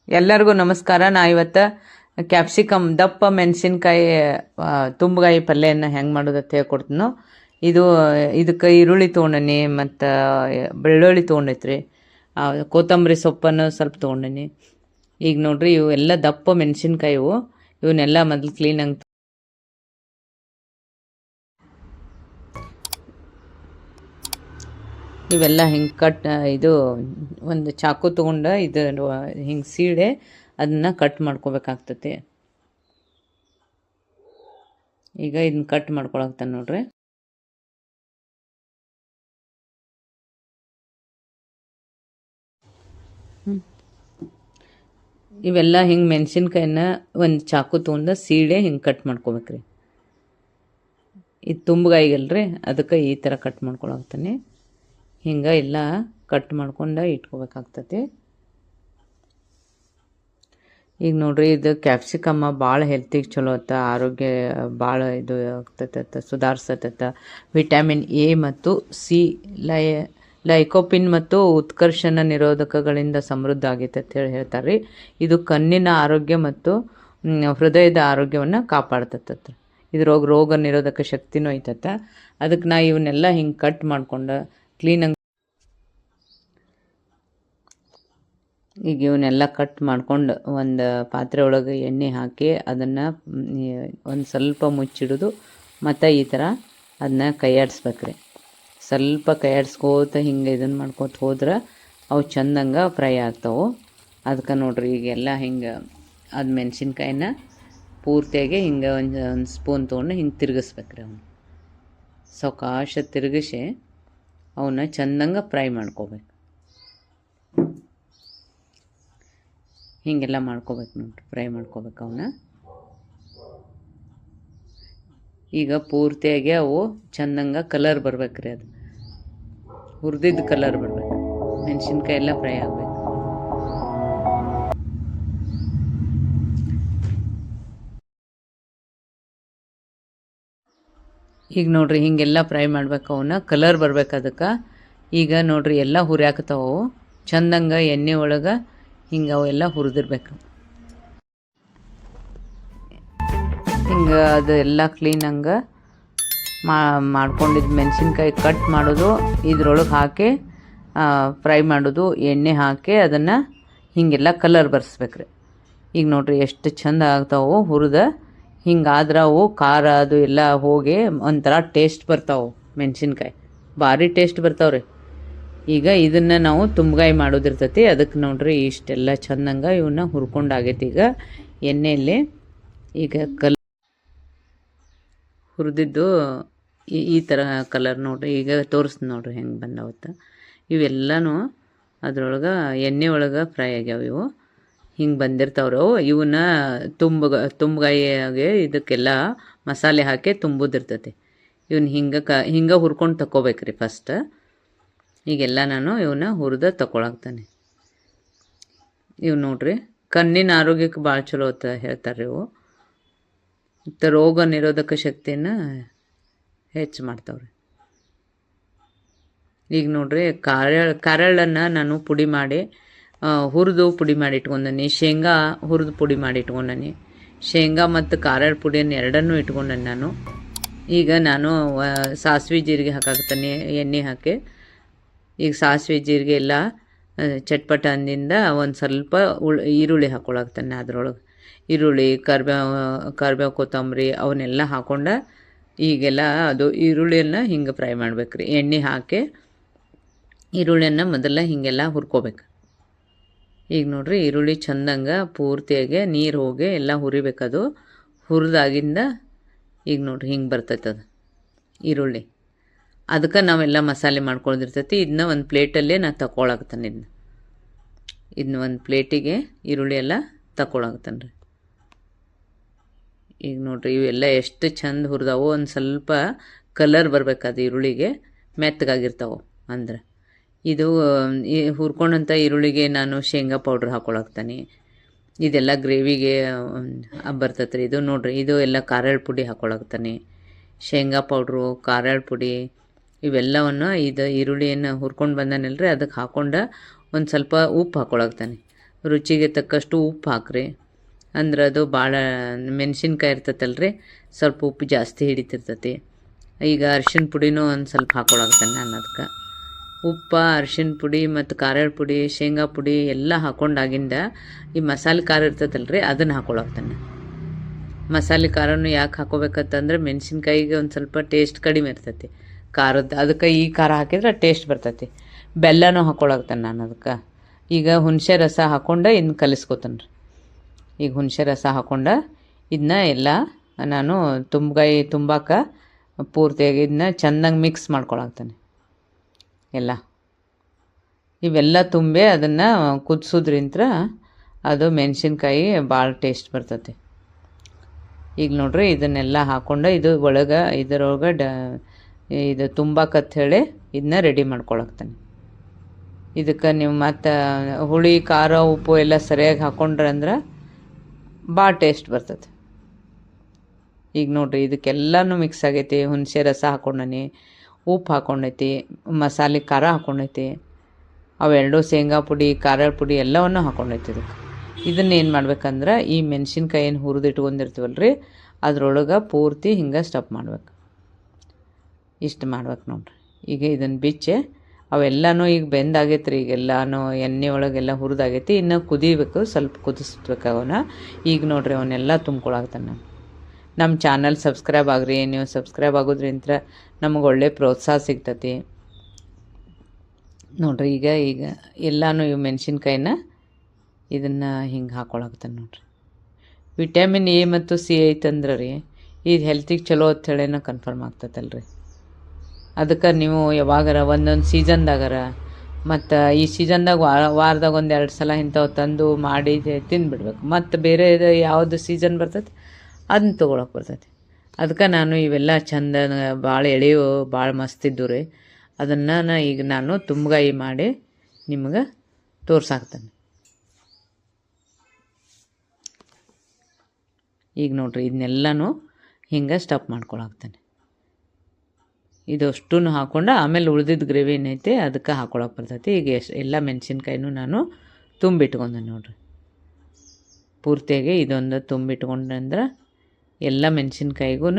ಎಲ್ಲರಿಗೂ ನಮಸ್ಕಾರ. ನಾ ಇವತ್ತು ಕ್ಯಾಪ್ಸಿಕಮ್ ದಪ್ಪ ಮೆಣಸಿನ್ಕಾಯಿ ತುಂಬಗಾಯಿ ಪಲ್ಯನ ಹೆಂಗೆ ಮಾಡೋದು ಅಂತ ಹೇಳ್ಕೊಡ್ತೀನೋ. ಇದಕ್ಕೆ ಈರುಳ್ಳಿ ತೊಗೊಂಡನಿ ಮತ್ತು ಬೆಳ್ಳುಳ್ಳಿ ತೊಗೊಂಡೈತ್ರಿ, ಕೊತ್ತಂಬರಿ ಸೊಪ್ಪನ್ನು ಸ್ವಲ್ಪ ತೊಗೊಂಡನಿ. ಈಗ ನೋಡ್ರಿ ಇವು ಎಲ್ಲ ದಪ್ಪ ಮೆಣಸಿನ್ಕಾಯಿ ಇವನ್ನೆಲ್ಲ ಮೊದಲು ಕ್ಲೀನಾಗಿ ಇವೆಲ್ಲ ಹಿಂಗೆ ಇದು ಒಂದು ಚಾಕು ತೊಗೊಂಡು ಹಿಂಗೆ ಸೀಡೆ ಅದನ್ನು ಕಟ್ ಮಾಡ್ಕೋಬೇಕಾಗ್ತತಿ. ಈಗ ಇದನ್ನ ಕಟ್ ಮಾಡ್ಕೊಳಕ್ತಾನೆ ನೋಡ್ರಿ. ಇವೆಲ್ಲ ಹಿಂಗೆ ಮೆಣಸಿನ್ಕಾಯಿನ ಒಂದು ಚಾಕು ತೊಗೊಂಡು ಸೀಡೆ ಹಿಂಗೆ ಕಟ್ ಮಾಡ್ಕೋಬೇಕ್ರಿ. ಇದು ತುಂಬಗಾಯಿಗಲ್ರಿ, ಅದಕ್ಕೆ ಈ ಥರ ಕಟ್ ಮಾಡ್ಕೊಳಕ್ತಾನೆ. ಹಿಂಗೆ ಎಲ್ಲ ಕಟ್ ಮಾಡ್ಕೊಂಡು ಇಟ್ಕೋಬೇಕಾಗ್ತತಿ. ಈಗ ನೋಡ್ರಿ, ಇದು ಕ್ಯಾಪ್ಸಿಕಮ್ಮ ಭಾಳ ಹೆಲ್ತಿಗೆ ಚಲೋ ಆತ, ಆರೋಗ್ಯ ಭಾಳ ಇದು ಆಗ್ತೈತೆ, ಸುಧಾರಿಸ್ತೈತೆ. ವಿಟಮಿನ್ ಎ ಮತ್ತು ಸಿ, ಲೈಕೋಪಿನ್ ಮತ್ತು ಉತ್ಕರ್ಷಣ ನಿರೋಧಕಗಳಿಂದ ಸಮೃದ್ಧ ಆಗೈತೆ ಅಂತ ಹೇಳ್ತಾರೆ ರೀ. ಇದು ಕಣ್ಣಿನ ಆರೋಗ್ಯ ಮತ್ತು ಹೃದಯದ ಆರೋಗ್ಯವನ್ನು ಕಾಪಾಡ್ತೈತೆ. ಇದು ರೋಗ ನಿರೋಧಕ ಶಕ್ತಿನೂ ಐತೈತೆ. ಅದಕ್ಕೆ ನಾ ಇವನ್ನೆಲ್ಲ ಹಿಂಗೆ ಕಟ್ ಮಾಡ್ಕೊಂಡು ಕ್ಲೀನಾಗಿ ಈಗ ಇವನ್ನೆಲ್ಲ ಕಟ್ ಮಾಡ್ಕೊಂಡು ಒಂದು ಪಾತ್ರೆ ಒಳಗೆ ಎಣ್ಣೆ ಹಾಕಿ ಅದನ್ನು ಒಂದು ಸ್ವಲ್ಪ ಮುಚ್ಚಿಡೋದು. ಮತ್ತು ಈ ಥರ ಅದನ್ನ ಕೈಯಾಡಿಸ್ಬೇಕ್ರಿ. ಸ್ವಲ್ಪ ಕೈಯಾಡಿಸ್ಕೋತ ಹಿಂಗೆ ಇದನ್ನು ಮಾಡ್ಕೋತ ಹೋದ್ರೆ ಅವು ಚಂದಂಗೆ ಫ್ರೈ ಆಗ್ತಾವೆ. ಅದಕ್ಕೆ ನೋಡ್ರಿ ಈಗೆಲ್ಲ ಹಿಂಗೆ ಅದು ಮೆಣಸಿನ್ಕಾಯಿನ ಪೂರ್ತಿಯಾಗಿ ಹಿಂಗೆ ಒಂದು ಸ್ಪೂನ್ ತೊಗೊಂಡು ಹಿಂಗೆ ತಿರುಗಿಸ್ಬೇಕ್ರಿ. ಅವನು ಸಾವಕಾಶ ತಿರುಗಿಸಿ ಅವನ್ನ ಚಂದಂಗೆ ಫ್ರೈ ಮಾಡ್ಕೋಬೇಕು. ಹೀಗೆಲ್ಲ ಮಾಡ್ಕೋಬೇಕು ನೋಡ್ರಿ, ಫ್ರೈ ಮಾಡ್ಕೋಬೇಕು ಅವನ್ನ. ಈಗ ಪೂರ್ತಿಯಾಗಿ ಅವು ಚಂದಂಗೆ ಕಲರ್ ಬರ್ಬೇಕ್ರಿ, ಅದು ಹುರಿದಿದ್ದು ಕಲರ್ ಬರ್ಬೇಕು. ಮೆಣಸಿನ್ಕಾಯಿ ಎಲ್ಲ ಫ್ರೈ ಆಗಬೇಕು. ಈಗ ನೋಡ್ರಿ ಹೀಗೆಲ್ಲ ಫ್ರೈ ಮಾಡ್ಬೇಕು, ಅವನ್ನ ಕಲರ್ ಬರ್ಬೇಕು ಅದಕ್ಕೆ. ಈಗ ನೋಡ್ರಿ ಎಲ್ಲ ಹುರಿಯಾಕತ್ತಾವು ಚಂದಂಗೆ ಎಣ್ಣೆ ಒಳಗೆ. ಹಿಂಗೆ ಅವೆಲ್ಲ ಹುರಿದಿರ್ಬೇಕು. ಹಿಂಗೆ ಅದು ಎಲ್ಲ ಕ್ಲೀನಂಗೆ ಮಾಡ್ಕೊಂಡಿದ್ದು ಮೆಣಸಿನ್ಕಾಯಿ ಕಟ್ ಮಾಡೋದು, ಇದ್ರೊಳಗೆ ಹಾಕಿ ಫ್ರೈ ಮಾಡೋದು, ಎಣ್ಣೆ ಹಾಕಿ ಅದನ್ನು ಹೀಗೆಲ್ಲ ಕಲರ್ ಬರ್ಸ್ಬೇಕ್ರಿ. ಈಗ ನೋಡ್ರಿ ಎಷ್ಟು ಚಂದ ಆಗ್ತಾವೆ ಹುರಿದ. ಹಿಂಗಾದ್ರೆ ಅವು ಖಾರ ಅದು ಎಲ್ಲ ಹೋಗಿ ಒಂಥರ ಟೇಸ್ಟ್ ಬರ್ತಾವೆ. ಮೆಣಸಿನ್ಕಾಯಿ ಭಾರಿ ಟೇಸ್ಟ್ ಬರ್ತಾವ್ರಿ. ಈಗ ಇದನ್ನು ನಾವು ತುಂಬಗಾಯಿ ಮಾಡೋದಿರ್ತೈತಿ. ಅದಕ್ಕೆ ನೋಡ್ರಿ ಇಷ್ಟೆಲ್ಲ ಚಂದಂಗೆ ಇವನ್ನ ಹುರ್ಕೊಂಡಾಗೈತಿ. ಈಗ ಎಣ್ಣೆಯಲ್ಲಿ ಈಗ ಹುರಿದಿದ್ದು ಈ ಥರ ಕಲರ್ ನೋಡ್ರಿ. ಈಗ ತೋರಿಸ್ತೀನಿ ನೋಡ್ರಿ ಹೆಂಗೆ ಬಂದಾವತ್ತ. ಇವೆಲ್ಲನೂ ಅದ್ರೊಳಗೆ ಎಣ್ಣೆ ಒಳಗೆ ಫ್ರೈ ಆಗ್ಯಾವ. ಇವು ಹಿಂಗೆ ಬಂದಿರ್ತಾವ್ರಿ. ಇವನ್ನ ತುಂಬಗಾಯಿಗೆ ಇದಕ್ಕೆಲ್ಲ ಮಸಾಲೆ ಹಾಕಿ ತುಂಬೋದಿರ್ತೈತಿ. ಇವನ್ನ ಹಿಂಗೆ ಹುರ್ಕೊಂಡು ತಗೋಬೇಕ್ರಿ ಫಸ್ಟ್. ಈಗೆಲ್ಲ ನಾನು ಇವನ್ನ ಹುರಿದ ತಗೊಳಕ್ತಾನೆ. ಇವು ನೋಡ್ರಿ ಕಣ್ಣಿನ ಆರೋಗ್ಯಕ್ಕೆ ಭಾಳ ಚಲೋ ಅಂತ ಹೇಳ್ತಾರೆ. ಇವು ಮತ್ತು ರೋಗ ನಿರೋಧಕ ಶಕ್ತಿಯನ್ನು ಹೆಚ್ಚು ಮಾಡ್ತಾವ್ರಿ. ಈಗ ನೋಡ್ರಿ ಕಾರೆಳ್ಳನ್ನು ನಾನು ಪುಡಿ ಮಾಡಿ ಹುರಿದು ಪುಡಿ ಮಾಡಿ ಇಟ್ಕೊಂಡನಿ. ಶೇಂಗಾ ಹುರಿದು ಪುಡಿ ಮಾಡಿ ಇಟ್ಕೊಂಡನಿ. ಶೇಂಗಾ ಮತ್ತು ಕಾರೆಳ್ಳು ಪುಡಿಯನ್ನು ಎರಡನ್ನೂ ಇಟ್ಕೊಂಡನಿ ನಾನು. ಈಗ ನಾನು ಸಾಸಿವೆ ಜೀರಿಗೆ ಹಾಕಾಕ್ತಾನೆ ಎಣ್ಣೆ ಹಾಕಿ. ಈಗ ಸಾಸಿವೆ ಜೀರಿಗೆ ಎಲ್ಲ ಚಟ್ಪಟ ಅಂದಿಂದ ಒಂದು ಸ್ವಲ್ಪ ಈರುಳ್ಳಿ ಹಾಕ್ಕೊಳಕ್ತಾನೆ. ಅದರೊಳಗೆ ಈರುಳ್ಳಿ, ಕರ್ಬೇವು, ಕೊತ್ತಂಬರಿ ಅವನ್ನೆಲ್ಲ ಹಾಕ್ಕೊಂಡು ಈಗೆಲ್ಲ ಅದು ಈರುಳ್ಳಿಯನ್ನು ಹಿಂಗೆ ಫ್ರೈ ಮಾಡ್ಬೇಕ್ರಿ. ಎಣ್ಣೆ ಹಾಕಿ ಈರುಳ್ಳಿಯನ್ನು ಮೊದಲ ಹೀಗೆಲ್ಲ ಹುರ್ಕೋಬೇಕು. ಈಗ ನೋಡ್ರಿ ಈರುಳ್ಳಿ ಚಂದಂಗೆ ಪೂರ್ತಿಯಾಗಿ ನೀರು ಹೋಗಿ ಎಲ್ಲ ಹುರಿಬೇಕದು. ಹುರಿದಾಗಿಂದ ಈಗ ನೋಡ್ರಿ ಹಿಂಗೆ ಬರ್ತೈತೆ ಅದು ಈರುಳ್ಳಿ. ಅದಕ್ಕೆ ನಾವೆಲ್ಲ ಮಸಾಲೆ ಮಾಡ್ಕೊಂಡಿರ್ತೈತಿ. ಇದನ್ನ ಒಂದು ಪ್ಲೇಟಲ್ಲೇ ನಾನು ತಗೊಳಕ್ತಾನೆ. ಇದನ್ನ ಒಂದು ಪ್ಲೇಟಿಗೆ ಈರುಳ್ಳಿ ಎಲ್ಲ ತಗೊಳಕ್ತಾನೆ ರೀ. ಈಗ ನೋಡ್ರಿ ಇವೆಲ್ಲ ಎಷ್ಟು ಚಂದ ಹುರಿದಾವು. ಒಂದು ಸ್ವಲ್ಪ ಕಲರ್ ಬರ್ಬೇಕಾದ ಈರುಳ್ಳಿಗೆ, ಮೆತ್ತಗಾಗಿರ್ತಾವೆ ಅಂದ್ರೆ. ಇದು ಹುರ್ಕೊಂಡಂಥ ಈರುಳ್ಳಿಗೆ ನಾನು ಶೇಂಗಾ ಪೌಡ್ರ್ ಹಾಕ್ಕೊಳಕ್ತಾನೆ. ಇದೆಲ್ಲ ಗ್ರೇವಿಗೆ ಬರ್ತೈತೆ ರೀ. ಇದು ನೋಡ್ರಿ ಇದು ಎಲ್ಲ ಕಾರೆಳ್ಳು ಪುಡಿ ಹಾಕ್ಕೊಳಕ್ತಾನೆ. ಶೇಂಗಾ ಪೌಡ್ರು, ಕಾರೆಳ್ಳು ಪುಡಿ ಇವೆಲ್ಲವನ್ನು ಈರುಳ್ಳಿಯನ್ನು ಹುರ್ಕೊಂಡು ಬಂದಾನಲ್ರಿ ಅದಕ್ಕೆ ಹಾಕ್ಕೊಂಡು ಒಂದು ಸ್ವಲ್ಪ ಉಪ್ಪು ಹಾಕ್ಕೊಳಕ್ತಾನೆ. ರುಚಿಗೆ ತಕ್ಕಷ್ಟು ಉಪ್ಪು ಹಾಕ್ರಿ. ಅಂದ್ರೆ ಅದು ಭಾಳ ಮೆಣಸಿನ್ಕಾಯಿ ಇರ್ತೈತಲ್ರಿ, ಸ್ವಲ್ಪ ಉಪ್ಪು ಜಾಸ್ತಿ ಹಿಡಿತಿರ್ತೈತಿ. ಈಗ ಅರ್ಶಿಣ ಪುಡಿನೂ ಒಂದು ಸ್ವಲ್ಪ ಹಾಕ್ಕೊಳಕ್ತೇನೆ ನಾನು. ಅದಕ್ಕೆ ಉಪ್ಪು, ಅರ್ಶಿಣ ಪುಡಿ ಮತ್ತು ಖಾರದ ಪುಡಿ, ಶೇಂಗಾ ಪುಡಿ ಎಲ್ಲ ಹಾಕ್ಕೊಂಡಾಗಿಂದ ಈ ಮಸಾಲೆ ಖಾರ ಇರ್ತೈತಲ್ರಿ ಅದನ್ನು ಹಾಕ್ಕೊಳಕ್ತೇನೆ. ಮಸಾಲೆ ಖಾರನೂ ಯಾಕೆ ಹಾಕೋಬೇಕಂತಂದ್ರೆ ಮೆಣಸಿನ್ಕಾಯಿಗೆ ಒಂದು ಸ್ವಲ್ಪ ಟೇಸ್ಟ್ ಕಡಿಮೆ ಇರ್ತೈತಿ ಖಾರದ್ದು, ಅದಕ್ಕೆ ಈ ಖಾರ ಹಾಕಿದ್ರೆ ಟೇಸ್ಟ್ ಬರ್ತೈತಿ. ಬೆಲ್ಲನೂ ಹಾಕ್ಕೊಳಕ್ತೇನೆ ನಾನು ಅದಕ್ಕೆ. ಈಗ ಹುಣಸೆ ರಸ ಹಾಕ್ಕೊಂಡು ಇನ್ನು ಕಲಿಸ್ಕೊತೇನೆ ರೀ. ಈಗ ಹುಣಸೆ ರಸ ಹಾಕ್ಕೊಂಡು ಇದನ್ನ ಎಲ್ಲ ನಾನು ತುಂಬಾಕ ಪೂರ್ತಿಯಾಗಿ ಇದನ್ನ ಚೆಂದಾಗಿ ಮಿಕ್ಸ್ ಮಾಡ್ಕೊಳಕ್ತೇನೆ. ಎಲ್ಲ ಇವೆಲ್ಲ ತುಂಬಿ ಅದನ್ನು ಕುದಿಸೋದ್ರಿಂತ ಅದು ಮೆಣಸಿನ್ಕಾಯಿ ಭಾಳ ಟೇಸ್ಟ್ ಬರ್ತೈತಿ. ಈಗ ನೋಡ್ರಿ ಇದನ್ನೆಲ್ಲ ಹಾಕ್ಕೊಂಡು ಇದರೊಳಗೆ ಇದು ತುಂಬಾಕತ್ ಹೇಳಿ ಇದನ್ನ ರೆಡಿ ಮಾಡ್ಕೊಳಕ್ತೇನೆ. ಇದಕ್ಕೆ ನೀವು ಮತ್ತು ಹುಳಿ, ಖಾರ, ಉಪ್ಪು ಎಲ್ಲ ಸರಿಯಾಗಿ ಹಾಕ್ಕೊಂಡ್ರೆ ಅಂದ್ರೆ ಭಾಳ ಟೇಸ್ಟ್ ಬರ್ತೈತೆ. ಈಗ ನೋಡಿರಿ ಇದಕ್ಕೆಲ್ಲನೂ ಮಿಕ್ಸ್ ಆಗೈತಿ. ಹುಣಸೆ ರಸ ಹಾಕ್ಕೊಂಡನಿ, ಉಪ್ಪು ಹಾಕ್ಕೊಂಡೈತಿ, ಮಸಾಲೆ ಖಾರ ಹಾಕ್ಕೊಂಡೈತಿ, ಅವೆರಡು ಶೇಂಗಾ ಪುಡಿ, ಖಾರದ ಪುಡಿ ಎಲ್ಲವನ್ನು ಹಾಕ್ಕೊಂಡೈತಿ. ಇದನ್ನೇನು ಮಾಡ್ಬೇಕಂದ್ರೆ ಈ ಮೆಣಸಿನ್ಕಾಯಿ ಏನು ಹುರಿದು ಇಟ್ಕೊಂಡಿರ್ತೀವಲ್ಲ ರೀ ಅದ್ರೊಳಗೆ ಪೂರ್ತಿ ಹಿಂಗೆ ಸ್ಟಪ್ ಮಾಡ್ಬೇಕು. ಇಷ್ಟು ಮಾಡ್ಬೇಕು ನೋಡ್ರಿ. ಈಗ ಇದನ್ನು ಬಿಚ್ಚೆ ಅವೆಲ್ಲನೂ ಈಗ ಬೆಂದಾಗೈತೆ ರೀ. ಈಗೆಲ್ಲನೂ ಎಣ್ಣೆ ಒಳಗೆಲ್ಲ ಹುರಿದಾಗೈತಿ. ಇನ್ನು ಕುದಿಬೇಕು, ಸ್ವಲ್ಪ ಕುದಿಸ್ಬೇಕು ಅವನ್ನ. ಈಗ ನೋಡ್ರಿ ಅವನ್ನೆಲ್ಲ ತುಂಬ್ಕೊಳಕ್ತಾನೆ ನಾನು. ನಮ್ಮ ಚಾನಲ್ ಸಬ್ಸ್ಕ್ರೈಬ್ ಆಗ್ರಿ. ನೀವು ಸಬ್ಸ್ಕ್ರೈಬ್ ಆಗೋದ್ರಿಂತ ನಮಗೆ ಒಳ್ಳೆ ಪ್ರೋತ್ಸಾಹ ಸಿಗ್ತತಿ ನೋಡ್ರಿ. ಈಗ ಎಲ್ಲನೂ ಇವು ಮೆಣಸಿನ್ಕಾಯಿನ ಇದನ್ನು ಹಿಂಗೆ ಹಾಕ್ಕೊಳಕ್ತಾನೆ ನೋಡ್ರಿ. ವಿಟಮಿನ್ ಎ ಮತ್ತು ಸಿ ಐತಂದ್ರೆ ರೀ ಇದು ಹೆಲ್ತಿಗೆ ಚಲೋ ಅಂತೇಳಿನ ಕನ್ಫರ್ಮ್ ಆಗ್ತೈತಲ್ರಿ. ಅದಕ್ಕೆ ನೀವು ಯಾವಾಗಾರ ಒಂದೊಂದು ಸೀಸನ್ದಾಗಾರ ಮತ್ತು ಈ ಸೀಸನ್ದಾಗ ವಾರದಾಗ 1-2 ಸಲ ಇಂಥವು ತಂದು ಮಾಡಿ ತಿಂದುಬಿಡ್ಬೇಕು. ಮತ್ತು ಬೇರೆ ಯಾವುದು ಸೀಸನ್ ಬರ್ತೈತೆ ಅದನ್ನ ತೊಗೊಳಕ್ಕೆ ಬರ್ತೈತಿ. ಅದಕ್ಕೆ ನಾನು ಇವೆಲ್ಲ ಚಂದ ಭಾಳ ಎಳೆಯು ಭಾಳ ಮಸ್ತಿದ್ದು ರೀ. ಅದನ್ನು ಈಗ ನಾನು ತುಂಬಗಾಯಿ ಮಾಡಿ ನಿಮ್ಗೆ ತೋರ್ಸಾಕ್ತೇನೆ. ಈಗ ನೋಡ್ರಿ ಇದನ್ನೆಲ್ಲನೂ ಹಿಂಗೆ ಸ್ಟಪ್ ಮಾಡ್ಕೊಳಕ್ತೇನೆ. ಇದಷ್ಟು ಹಾಕ್ಕೊಂಡು ಆಮೇಲೆ ಉಳಿದಿದ್ದ ಗ್ರೇವಿ ಏನೈತೆ ಅದಕ್ಕೆ ಹಾಕ್ಕೊಳಕ್ಕೆ ಬರ್ತೈತಿ. ಈಗ ಎಲ್ಲ ಮೆಣಸಿನ್ಕಾಯಿನೂ ನಾನು ತುಂಬಿಟ್ಕೊಂಡೆ ನೋಡ್ರಿ. ಪೂರ್ತಿಯಾಗಿ ಇದೊಂದು ತುಂಬಿಟ್ಕೊಂಡ್ರೆ ಎಲ್ಲ ಮೆಣಸಿನ್ಕಾಯಿಗೂ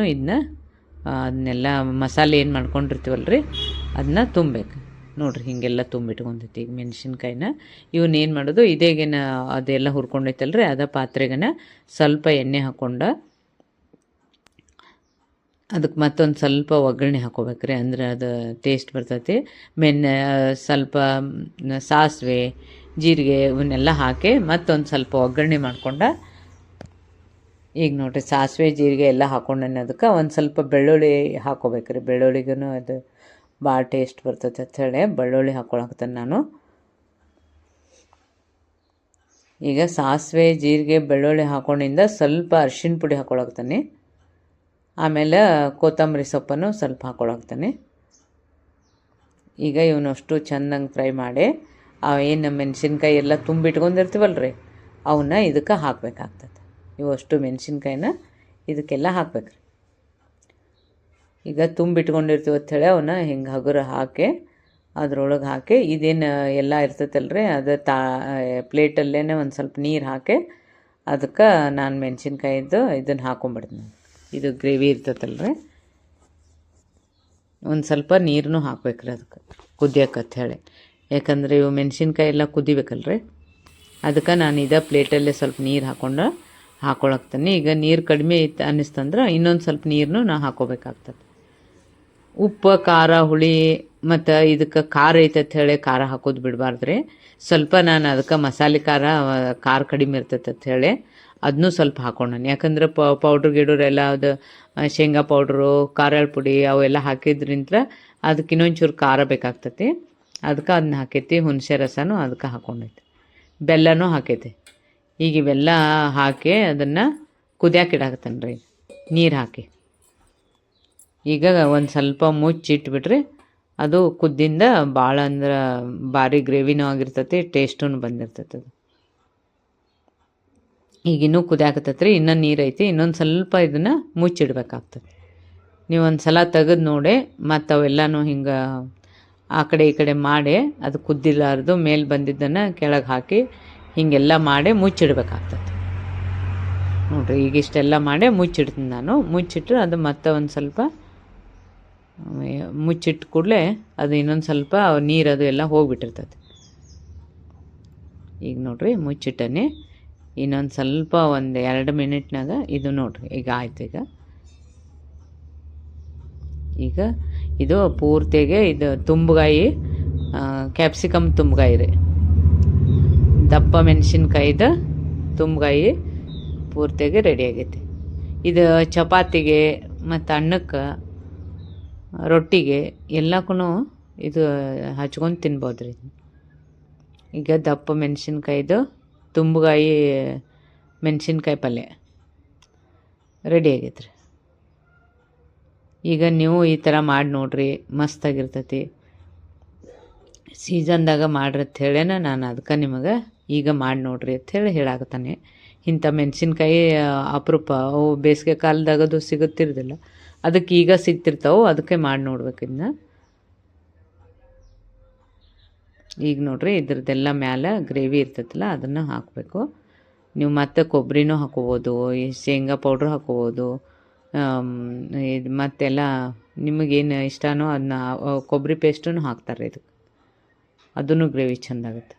ಅದನ್ನೆಲ್ಲ ಮಸಾಲೆ ಏನು ಮಾಡ್ಕೊಂಡಿರ್ತೀವಲ್ಲ ರೀ ಅದನ್ನ ತುಂಬಬೇಕು ನೋಡ್ರಿ. ಹೀಗೆಲ್ಲ ತುಂಬಿಟ್ಕೊಂಡೈತಿ. ಈಗ ಮೆಣಸಿನ್ಕಾಯಿನ ಇವನ್ನೇನು ಮಾಡೋದು, ಇದೇಗೇನ ಅದೆಲ್ಲ ಹುರ್ಕೊಂಡೈತಲ್ರಿ ಅದ ಪಾತ್ರೆಗನ ಸ್ವಲ್ಪ ಎಣ್ಣೆ ಹಾಕ್ಕೊಂಡು ಅದಕ್ಕೆ ಮತ್ತೊಂದು ಸ್ವಲ್ಪ ಒಗ್ಗರಣೆ ಹಾಕ್ಕೋಬೇಕ್ರಿ. ಅಂದ್ರೆ ಅದು ಟೇಸ್ಟ್ ಬರ್ತೈತಿ. ಸ್ವಲ್ಪ ಸಾಸಿವೆ, ಜೀರಿಗೆ ಇವನ್ನೆಲ್ಲ ಹಾಕಿ ಮತ್ತೊಂದು ಸ್ವಲ್ಪ ಒಗ್ಗರಣೆ ಮಾಡ್ಕೊಂಡು ಈಗ ನೋಡಿರಿ ಸಾಸಿವೆ, ಜೀರಿಗೆ ಎಲ್ಲ ಹಾಕ್ಕೊಂಡೇನೆ. ಅದಕ್ಕೆ ಒಂದು ಸ್ವಲ್ಪ ಬೆಳ್ಳುಳ್ಳಿ ಹಾಕ್ಕೋಬೇಕ್ರಿ. ಬೆಳ್ಳುಳ್ಳಿಗೂ ಅದು ಭಾಳ ಟೇಸ್ಟ್ ಬರ್ತೈತೆ ಅಂತ ಹೇಳಿ ಬೆಳ್ಳುಳ್ಳಿ ಹಾಕ್ಕೊಳಕ್ತೇನೆ ನಾನು. ಈಗ ಸಾಸಿವೆ, ಜೀರಿಗೆ, ಬೆಳ್ಳುಳ್ಳಿ ಹಾಕ್ಕೊಂಡಿಂದ ಸ್ವಲ್ಪ ಅರ್ಶಿಣ ಪುಡಿ ಹಾಕ್ಕೊಳಕ್ತೇನೆ. ಆಮೇಲೆ ಕೊತ್ತಂಬರಿ ಸೊಪ್ಪನ್ನು ಸ್ವಲ್ಪ ಹಾಕ್ಕೊಳಕ್ತೇನೆ. ಈಗ ಇವನಷ್ಟು ಚೆಂದಂಗೆ ಫ್ರೈ ಮಾಡಿ ಏನು ಮೆಣಸಿನ್ಕಾಯಿ ಎಲ್ಲ ತುಂಬಿಟ್ಕೊಂಡಿರ್ತೀವಲ್ಲ ರೀ ಅವನ್ನ ಇದಕ್ಕೆ ಹಾಕಬೇಕಾಗ್ತದೆ. ಇವಷ್ಟು ಮೆಣಸಿನ್ಕಾಯಿನ ಇದಕ್ಕೆಲ್ಲ ಹಾಕ್ಬೇಕ್ರಿ. ಈಗ ತುಂಬಿಟ್ಕೊಂಡಿರ್ತೀವಿ ಅಂಥೇಳಿ ಅವನ್ನ ಹಿಂಗೆ ಹಗುರ ಹಾಕಿ ಅದ್ರೊಳಗೆ ಹಾಕಿ ಇದೇನು ಎಲ್ಲ ಇರ್ತೈತಲ್ರಿ ಅದು ಪ್ಲೇಟಲ್ಲೇ ಒಂದು ಸ್ವಲ್ಪ ನೀರು ಹಾಕಿ ಅದಕ್ಕೆ ನಾನು ಮೆಣಸಿನ್ಕಾಯಿದ್ದು ಇದನ್ನು ಹಾಕೊಂಬಿಡ್ತೀನಿ. ಇದು ಗ್ರೇವಿ ಇರ್ತೈತಲ್ರಿ ಒಂದು ಸ್ವಲ್ಪ ನೀರನ್ನು ಹಾಕ್ಬೇಕ್ರಿ ಅದಕ್ಕೆ ಕುದಿಯಕಂತ ಹೇಳಿ. ಯಾಕಂದರೆ ಇವು ಮೆಣಸಿನ್ಕಾಯಿ ಎಲ್ಲ ಕುದಿಬೇಕಲ್ರಿ ಅದಕ್ಕೆ ನಾನು ಪ್ಲೇಟಲ್ಲೇ ಸ್ವಲ್ಪ ನೀರು ಹಾಕ್ಕೊಳಕ್ತೀನಿ. ಈಗ ನೀರು ಕಡಿಮೆ ಇತ್ತು ಅನ್ನಿಸ್ತಂದ್ರೆ ಇನ್ನೊಂದು ಸ್ವಲ್ಪ ನೀರನ್ನು ನಾನು ಹಾಕ್ಕೋಬೇಕಾಗ್ತದೆ. ಉಪ್ಪು, ಖಾರ, ಹುಳಿ ಮತ್ತು ಇದಕ್ಕೆ ಖಾರ ಐತೆ ಹೇಳಿ ಖಾರ ಹಾಕೋದು ಬಿಡಬಾರ್ದ್ರಿ. ಸ್ವಲ್ಪ ನಾನು ಅದಕ್ಕೆ ಮಸಾಲೆ ಖಾರ ಕಡಿಮೆ ಇರ್ತೈತೆ ಅಂತ ಹೇಳಿ ಅದನ್ನೂ ಸ್ವಲ್ಪ ಹಾಕ್ಕೊಂಡಾನೆ. ಯಾಕಂದ್ರೆ ಪೌಡ್ರ್ ಗಿಡರು ಎಲ್ಲ ಅದು ಶೇಂಗಾ ಪೌಡ್ರು, ಖಾರದ ಪುಡಿ ಅವೆಲ್ಲ ಹಾಕಿದ್ರಿಂತ ಅದಕ್ಕೆ ಇನ್ನೊಂಚೂರು ಖಾರ ಬೇಕಾಗ್ತೈತಿ. ಅದಕ್ಕೆ ಅದನ್ನ ಹಾಕೈತಿ. ಹುಣಸೆ ರಸನೂ ಅದಕ್ಕೆ ಹಾಕ್ಕೊಂಡೈತಿ, ಬೆಲ್ಲನೂ ಹಾಕೈತಿ. ಈಗ ಇವೆಲ್ಲ ಹಾಕಿ ಅದನ್ನು ಕುದಿಯಾಕೆ ಇಡಾಕತ್ತೇನೆ ರೀ ನೀರು ಹಾಕಿ. ಈಗ ಒಂದು ಸ್ವಲ್ಪ ಮುಚ್ಚಿಟ್ಬಿಟ್ರಿ ಅದು ಕುದ್ದಿಂದ ಭಾಳ ಅಂದ್ರೆ ಭಾರಿ ಗ್ರೇವಿನೂ ಆಗಿರ್ತೈತಿ, ಟೇಸ್ಟೂ ಬಂದಿರ್ತೈತಿ. ಅದು ಈಗ ಇನ್ನೂ ಕುದಿಯಾಕತ್ತೈತೆ ರೀ, ಇನ್ನೂ ನೀರು ಐತಿ. ಇನ್ನೊಂದು ಸ್ವಲ್ಪ ಇದನ್ನು ಮುಚ್ಚಿಡ್ಬೇಕಾಗ್ತದೆ. ನೀವು ಒಂದು ಸಲ ತೆಗೆದು ನೋಡಿ ಮತ್ತು ಅವೆಲ್ಲನೂ ಹಿಂಗೆ ಆ ಕಡೆ ಈ ಕಡೆ ಮಾಡಿ ಅದು ಕುದ್ದಿಲಾರ್ದು ಮೇಲೆ ಬಂದಿದ್ದನ್ನು ಕೆಳಗೆ ಹಾಕಿ ಹೀಗೆಲ್ಲ ಮಾಡಿ ಮುಚ್ಚಿಡ್ಬೇಕಾಗ್ತದೆ ನೋಡಿರಿ. ಈಗ ಇಷ್ಟೆಲ್ಲ ಮಾಡಿ ಮುಚ್ಚಿಡ್ತೀನಿ ನಾನು. ಮುಚ್ಚಿಟ್ರೆ ಅದು ಮತ್ತೆ ಒಂದು ಸ್ವಲ್ಪ ಮುಚ್ಚಿಟ್ಟು ಕೂಡಲೇ ಅದು ಇನ್ನೊಂದು ಸ್ವಲ್ಪ ನೀರದು ಎಲ್ಲ ಹೋಗಿಬಿಟ್ಟಿರ್ತದೆ. ಈಗ ನೋಡಿರಿ ಮುಚ್ಚಿಟ್ಟನೆ ಇನ್ನೊಂದು ಸ್ವಲ್ಪ ಒಂದು 2 ಮಿನಿಟ್ನಾಗ ಇದು ನೋಡಿರಿ ಈಗ ಆಯ್ತು. ಈಗ ಇದು ಪೂರ್ತಿಗೆ ಇದು ತುಂಬಗಾಯಿ ಕ್ಯಾಪ್ಸಿಕಮ್ ತುಂಬಗಾಯಿ ರೀ, ದಪ್ಪ ಮೆಣಸಿನ್ಕಾಯ್ದು ತುಂಬಗಾಯಿ ಪೂರ್ತಿಯಾಗಿ ರೆಡಿ ಆಗೈತಿ. ಇದು ಚಪಾತಿಗೆ ಮತ್ತು ಅನ್ನಕ್ಕೆ ರೊಟ್ಟಿಗೆ ಎಲ್ಲಕ್ಕೂ ಇದು ಹಚ್ಕೊಂಡು ತಿನ್ಬೋದು ರೀ. ಈಗ ದಪ್ಪ ಮೆಣಸಿನ್ಕಾಯ್ದು ತುಂಬಗಾಯಿ ಮೆಣಸಿನ್ಕಾಯಿ ಪಲ್ಯ ರೆಡಿ ಆಗೈತೆ ರೀ. ಈಗ ನೀವು ಈ ಥರ ಮಾಡಿ ನೋಡಿರಿ, ಮಸ್ತಾಗಿರ್ತೈತಿ. ಸೀಸನ್ದಾಗ ಮಾಡ್ರಿ ಅಂತ ಹೇಳೇನ ನಾನು ಅದಕ್ಕೆ ನಿಮಗೆ ಈಗ ಮಾಡಿ ನೋಡಿರಿ ಅಂಥೇಳಿ ಹೇಳಾಕತ್ತಾನೆ. ಇಂಥ ಮೆಣಸಿನ್ಕಾಯಿ ಅಪರೂಪ, ಅವು ಬೇಸಿಗೆ ಕಾಲದಾಗದು ಸಿಗುತ್ತಿರೋದಿಲ್ಲ, ಅದಕ್ಕೆ ಈಗ ಸಿಗ್ತಿರ್ತಾವೆ, ಅದಕ್ಕೆ ಮಾಡಿ ನೋಡ್ಬೇಕು ಇದನ್ನ. ಈಗ ನೋಡಿರಿ ಇದ್ರದ್ದೆಲ್ಲ ಮ್ಯಾಲೆ ಗ್ರೇವಿ ಇರ್ತೈತಲ್ಲ ಅದನ್ನು ಹಾಕಬೇಕು. ನೀವು ಮತ್ತೆ ಕೊಬ್ಬರಿನೂ ಹಾಕೋಬೋದು, ಈ ಶೇಂಗಾ ಪೌಡ್ರ್ ಹಾಕೋಬೋದು, ಇದು ಮತ್ತೆಲ್ಲ ನಿಮಗೇನು ಇಷ್ಟನೋ ಅದನ್ನ ಕೊಬ್ಬರಿ ಪೇಸ್ಟನ್ನು ಹಾಕ್ತಾರೆ ಇದಕ್ಕೆ, ಅದನ್ನು ಗ್ರೇವಿ ಚೆಂದಾಗುತ್ತೆ.